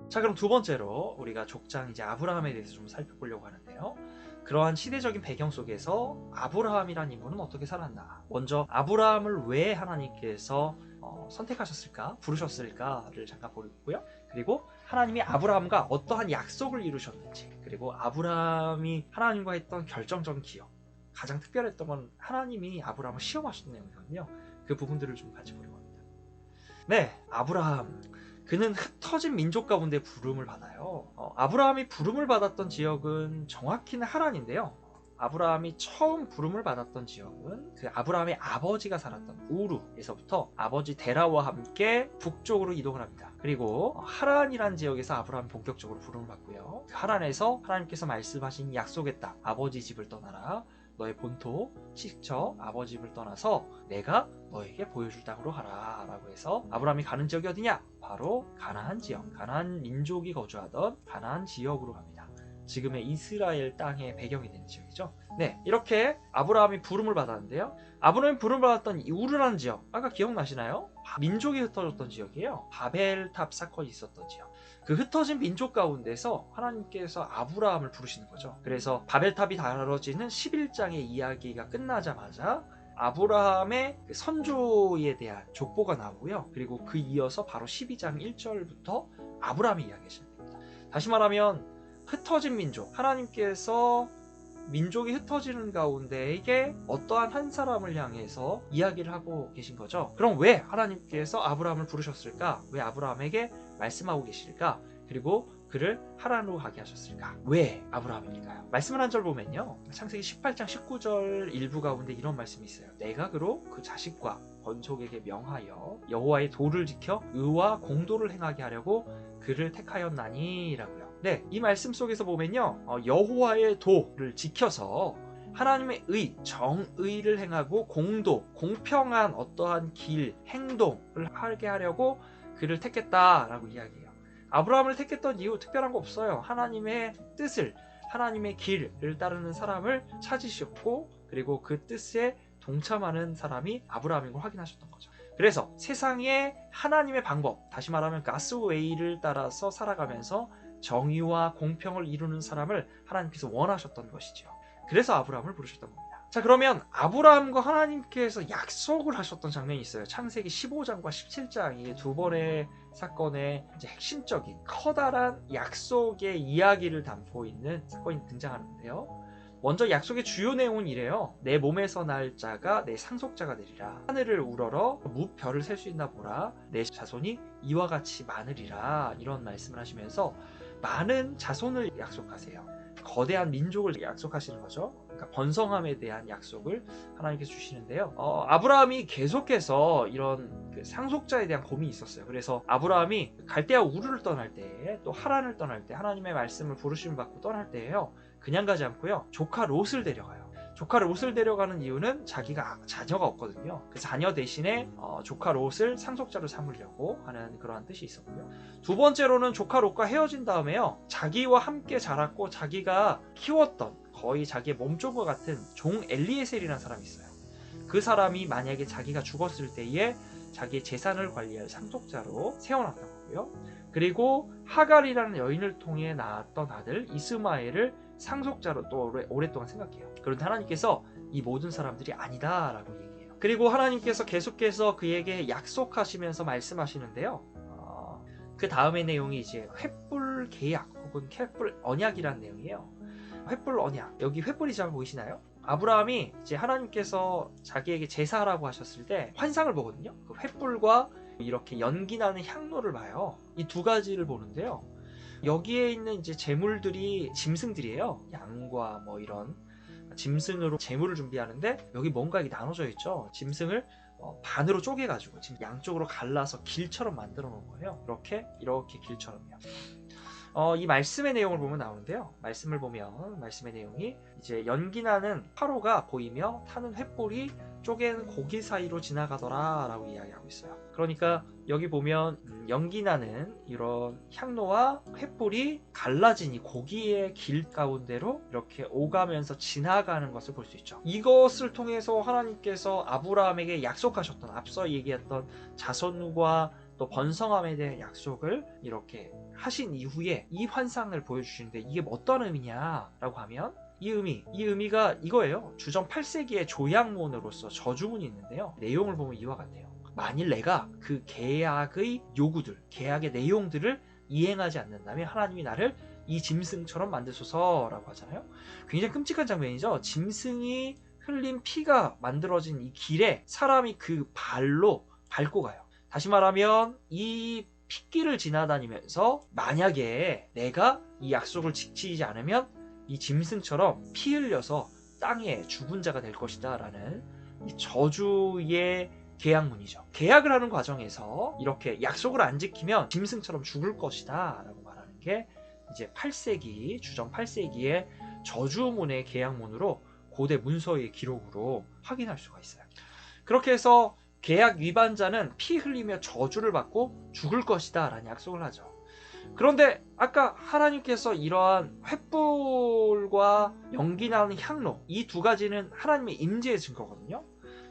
자, 그럼 두 번째로 우리가 족장 이제 아브라함에 대해서 좀 살펴보려고 하는데요. 그러한 시대적인 배경 속에서 아브라함이란 인물은 어떻게 살았나? 먼저 아브라함을 왜 하나님께서 선택하셨을까? 부르셨을까를 잠깐 보고요. 그리고 하나님이 아브라함과 어떠한 약속을 이루셨는지, 그리고 아브라함이 하나님과 했던 결정적인 기억, 가장 특별했던 건 하나님이 아브라함을 시험하셨던 내용이거든요. 그 부분들을 좀 같이 보려고 합니다. 네, 아브라함. 그는 흩어진 민족 가운데 부름을 받아요. 아브라함이 부름을 받았던 지역은 정확히는 하란인데요. 아브라함이 처음 부름을 받았던 지역은 그 아브라함의 아버지가 살았던 우르에서부터 아버지 데라와 함께 북쪽으로 이동을 합니다. 그리고 하란이라는 지역에서 아브라함이 본격적으로 부름을 받고요. 그 하란에서 하나님께서 말씀하신 약속의 땅, 아버지 집을 떠나라. 너의 본토, 시처, 아버지 집을 떠나서 내가 너에게 보여줄 땅으로 가라 라고 해서 아브라함이 가는 지역이 어디냐? 바로 가나안 지역, 가나안 민족이 거주하던 가나안 지역으로 갑니다. 지금의 이스라엘 땅의 배경이 되는 지역이죠. 네, 이렇게 아브라함이 부름을 받았는데요. 아브라함이 부름을 받았던 이 우르라는 지역, 아까 기억나시나요? 민족이 흩어졌던 지역이에요. 바벨탑 사건이 있었던 지역. 그 흩어진 민족 가운데서 하나님께서 아브라함을 부르시는 거죠. 그래서 바벨탑이 다뤄지는 11장의 이야기가 끝나자마자 아브라함의 선조에 대한 족보가 나오고요. 그리고 그 이어서 바로 12장 1절부터 아브라함의 이야기가 시작됩니다. 다시 말하면 흩어진 민족, 하나님께서 민족이 흩어지는 가운데에게 어떠한 한 사람을 향해서 이야기를 하고 계신 거죠. 그럼 왜 하나님께서 아브라함을 부르셨을까? 왜 아브라함에게 말씀하고 계실까? 그리고 그를 하란으로 가게 하셨을까? 왜 아브라함일까요? 말씀을 한 절 보면요, 창세기 18장 19절 일부 가운데 이런 말씀이 있어요. 내가 그로 그 자식과 번속에게 명하여 여호와의 도를 지켜 의와 공도를 행하게 하려고 그를 택하였나니 라고요. 네, 이 말씀 속에서 보면요, 여호와의 도를 지켜서 하나님의 의, 정의를 행하고 공도, 공평한 어떠한 길, 행동을 하게 하려고 그를 택했다라고 이야기해요. 아브라함을 택했던 이유 특별한 거 없어요. 하나님의 뜻을, 하나님의 길을 따르는 사람을 찾으셨고, 그리고 그 뜻에 동참하는 사람이 아브라함인 걸 확인하셨던 거죠. 그래서 세상에 하나님의 방법, 다시 말하면 가스웨이를 따라서 살아가면서 정의와 공평을 이루는 사람을 하나님께서 원하셨던 것이죠. 그래서 아브라함을 부르셨던 겁니다. 자, 그러면 아브라함과 하나님께서 약속을 하셨던 장면이 있어요. 창세기 15장과 17장이 두 번의 사건의 이제 핵심적인 커다란 약속의 이야기를 담고 있는 사건이 등장하는데요. 먼저 약속의 주요 내용은 이래요. 내 몸에서 날 자가 내 상속자가 되리라. 하늘을 우러러 무별을 셀 수 있나 보라. 내 자손이 이와 같이 많으리라. 이런 말씀을 하시면서 많은 자손을 약속하세요. 거대한 민족을 약속하시는 거죠. 그러니까 번성함에 대한 약속을 하나님께서 주시는데요. 아브라함이 계속해서 이런 그 상속자에 대한 고민이 있었어요. 그래서 아브라함이 갈대아 우르를 떠날 때, 또 하란을 떠날 때, 하나님의 말씀을 부르심을 받고 떠날 때에요, 그냥 가지 않고요, 조카 롯을 데려가요. 조카 롯을 데려가는 이유는 자기가 자녀가 없거든요. 그 자녀 대신에 조카 롯을 상속자로 삼으려고 하는 그러한 뜻이 있었고요. 두 번째로는 조카 롯과 헤어진 다음에요, 자기와 함께 자랐고 자기가 키웠던 거의 자기의 몸종과 같은 종 엘리에셀이라는 사람이 있어요. 그 사람이 만약에 자기가 죽었을 때에 자기의 재산을 관리할 상속자로 세워놨던 거고요. 그리고 하갈이라는 여인을 통해 낳았던 아들 이스마엘을 상속자로 또 오랫동안 생각해요. 그런데 하나님께서 이 모든 사람들이 아니다 라고 얘기해요. 그리고 하나님께서 계속해서 그에게 약속하시면서 말씀하시는데요, 그 다음의 내용이 이제 횃불 계약 혹은 횃불 언약이라는 내용이에요. 횃불 언약, 여기 횃불이 잘 보이시나요? 아브라함이 이제 하나님께서 자기에게 제사라고 하셨을 때 환상을 보거든요. 그 횃불과 이렇게 연기 나는 향로를 봐요. 이 두 가지를 보는데요, 여기에 있는 이제 제물들이 짐승들이에요. 양과 뭐 이런 짐승으로 제물을 준비하는데, 여기 뭔가 이게 나눠져 있죠. 짐승을 반으로 쪼개가지고 지금 양쪽으로 갈라서 길처럼 만들어 놓은 거예요. 이렇게 길처럼요. 이 말씀의 내용을 보면 나오는데요. 말씀을 보면 말씀의 내용이 이제 연기나는 화로가 보이며 타는 횃불이 쪼갠 고기 사이로 지나가더라 라고 이야기하고 있어요. 그러니까 여기 보면 연기나는 이런 향로와 횃불이 갈라진 이 고기의 길 가운데로 이렇게 오가면서 지나가는 것을 볼 수 있죠. 이것을 통해서 하나님께서 아브라함에게 약속하셨던, 앞서 얘기했던 자손과 또 번성함에 대한 약속을 이렇게 하신 이후에 이 환상을 보여주시는데 이게 어떤 의미냐라고 하면 이 의미가 이거예요. 주전 8세기의 조약문으로서 저주문이 있는데요. 내용을 보면 이와 같아요. 만일 내가 그 계약의 요구들, 계약의 내용들을 이행하지 않는다면 하나님이 나를 이 짐승처럼 만드소서라고 하잖아요. 굉장히 끔찍한 장면이죠. 짐승이 흘린 피가 만들어진 이 길에 사람이 그 발로 밟고 가요. 다시 말하면 이 핏길을 지나다니면서 만약에 내가 이 약속을 지키지 않으면 이 짐승처럼 피 흘려서 땅에 죽은 자가 될 것이다 라는 이 저주의 계약문이죠. 계약을 하는 과정에서 이렇게 약속을 안 지키면 짐승처럼 죽을 것이다 라고 말하는 게 이제 8세기, 주전 8세기의 저주문의 계약문으로 고대 문서의 기록으로 확인할 수가 있어요. 그렇게 해서 계약 위반자는 피 흘리며 저주를 받고 죽을 것이다 라는 약속을 하죠. 그런데 아까 하나님께서 이러한 횃불과 연기 나는 향로, 이 두 가지는 하나님의 임재의 증거거든요.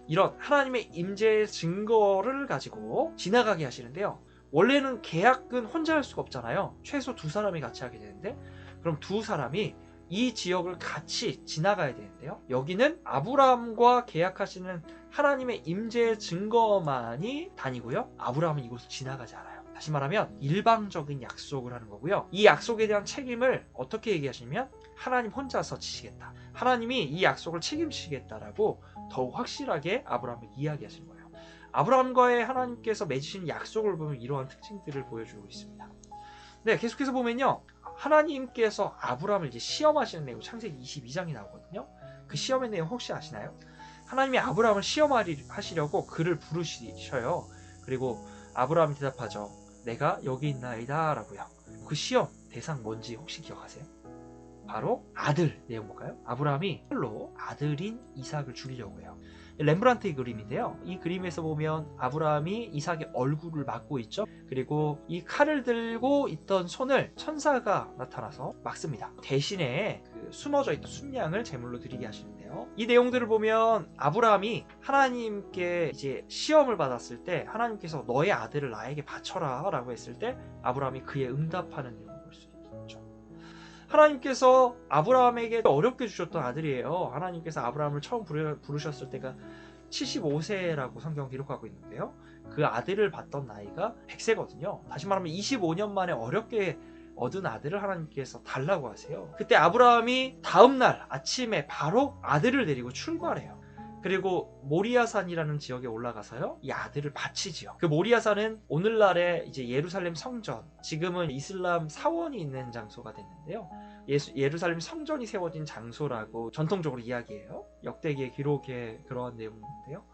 이런 하나님의 임재의 증거를 가지고 지나가게 하시는데요. 원래는 계약은 혼자 할 수가 없잖아요. 최소 두 사람이 같이 하게 되는데, 그럼 두 사람이 이 지역을 같이 지나가야 되는데요. 여기는 아브라함과 계약하시는 하나님의 임재의 증거만이 다니고요. 아브라함은 이곳을 지나가지 않아요. 다시 말하면 일방적인 약속을 하는 거고요. 이 약속에 대한 책임을 어떻게 얘기하시냐면 하나님 혼자서 지시겠다. 하나님이 이 약속을 책임지시겠다라고 더욱 확실하게 아브라함을 이야기하시는 거예요. 아브라함과의 하나님께서 맺으신 약속을 보면 이러한 특징들을 보여주고 있습니다. 네, 계속해서 보면요. 하나님께서 아브라함을 이제 시험하시는 내용, 창세기 22장이 나오거든요. 그 시험의 내용 혹시 아시나요? 하나님이 아브라함을 시험하시려고 그를 부르시셔요. 그리고 아브라함이 대답하죠. 내가 여기 있나이다 라고요. 그 시험 대상 뭔지 혹시 기억하세요? 바로 아들 내용 볼까요? 아브라함이 홀로 아들인 이삭을 죽이려고 해요. 렘브란트의 그림인데요. 이 그림에서 보면 아브라함이 이삭의 얼굴을 막고 있죠. 그리고 이 칼을 들고 있던 손을 천사가 나타나서 막습니다. 대신에 그 숨어져 있던 순양을 제물로 드리게 하시는데요. 이 내용들을 보면 아브라함이 하나님께 이제 시험을 받았을 때 하나님께서 너의 아들을 나에게 바쳐라 라고 했을 때 아브라함이 그에 응답하는 내용을 볼 수 있죠. 하나님께서 아브라함에게 어렵게 주셨던 아들이에요. 하나님께서 아브라함을 처음 부르셨을 때가 75세라고 성경 기록하고 있는데요. 그 아들을 받던 나이가 100세거든요. 다시 말하면 25년 만에 어렵게 얻은 아들을 하나님께서 달라고 하세요. 그때 아브라함이 다음날 아침에 바로 아들을 데리고 출발해요. 그리고 모리아산이라는 지역에 올라가서요, 이 아들을 바치지요. 그 모리아산은 오늘날의 이제 예루살렘 성전, 지금은 이슬람 사원이 있는 장소가 됐는데요. 예루살렘 성전이 세워진 장소라고 전통적으로 이야기해요. 역대기의 기록에 그러한 내용이 있는데요.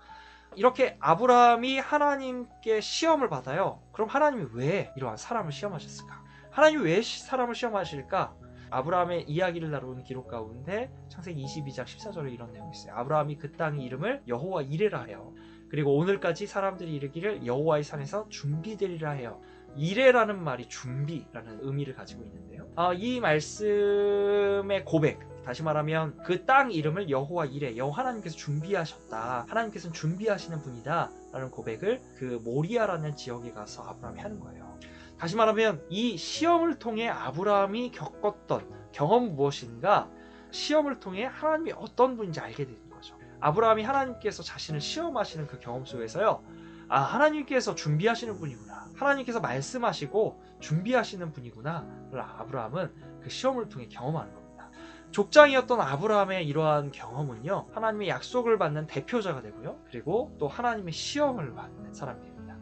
이렇게 아브라함이 하나님께 시험을 받아요. 그럼 하나님이 왜 이러한 사람을 시험하셨을까? 하나님이 왜 사람을 시험하실까? 아브라함의 이야기를 다루는 기록 가운데 창세기 22장 14절에 이런 내용이 있어요. 아브라함이 그 땅의 이름을 여호와 이레라 해요. 그리고 오늘까지 사람들이 이르기를 여호와의 산에서 준비되리라 해요. 이레라는 말이 준비라는 의미를 가지고 있는데요. 이 말씀의 고백, 다시 말하면 그 땅 이름을 여호와 이레, 여호와 하나님께서 준비하셨다. 하나님께서는 준비하시는 분이다 라는 고백을 그 모리아라는 지역에 가서 아브라함이 하는 거예요. 다시 말하면 이 시험을 통해 아브라함이 겪었던 경험은 무엇인가? 시험을 통해 하나님이 어떤 분인지 알게 되는 거죠. 아브라함이 하나님께서 자신을 시험하시는 그 경험 속에서요, 하나님께서 준비하시는 분이구나, 하나님께서 말씀하시고 준비하시는 분이구나 를 아브라함은 그 시험을 통해 경험하는 겁니다. 족장이었던 아브라함의 이러한 경험은요, 하나님의 약속을 받는 대표자가 되고요, 그리고 또 하나님의 시험을 받는 사람이 됩니다.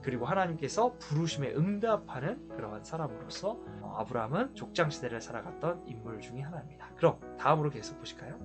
그리고 하나님께서 부르심에 응답하는 그러한 사람으로서 아브라함은 족장시대를 살아갔던 인물 중에 하나입니다. 그럼 다음으로 계속 보실까요?